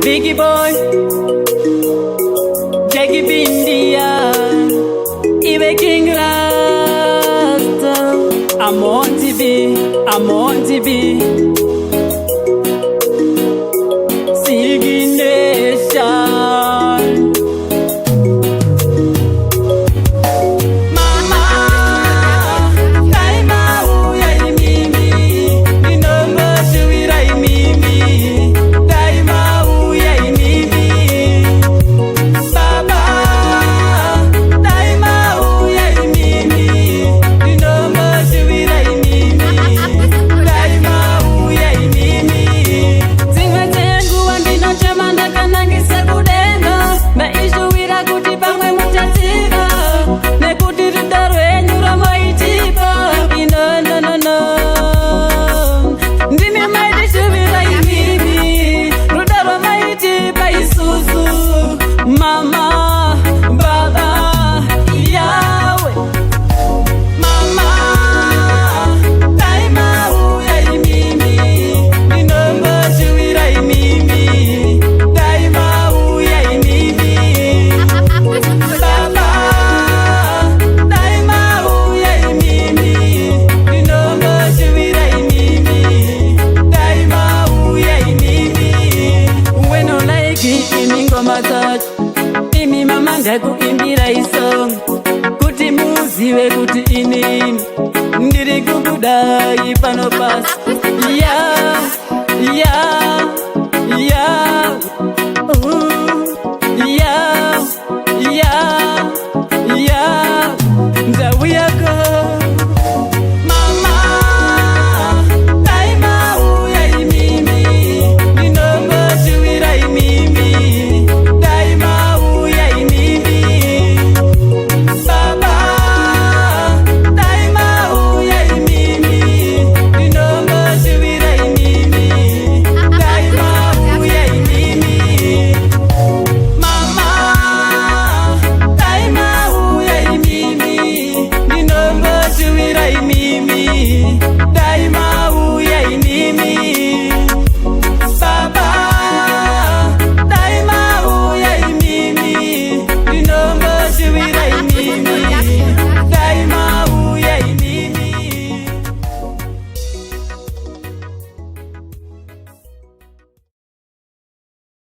Biggie boy, Jackie Bindia, Ibe King Rasta. I'm on TV, I'm on TV. Singing nation. Mama, Daima uya imimi, Ninomba shuira imimi, Daima uya imimi. Baba, Daima uya imimi, Ninomba shuira imimi, Daima uya imimi. Zimwe zengu wandino chamanda kanangisa kudenga, maishuwira kuti pamwe mutatsiva, nekuti rudo rwenyu ramaitipa. No. Ndimi maitishuvira imimi, rudo ramaitipa isusu. Mama, Baba, Yawe. Mama, Daima uya imimi, Ninomba shuwira imimi, Daima uya imimi. Baba, Daima uya imimi, Ninomba shuwira imimi, Daima uya imimi. When you like it, ingoma zacho, imi mama ndakuimbira isong, kuti muzive kuti inini ndiri kukudai pano pasi. Yeah.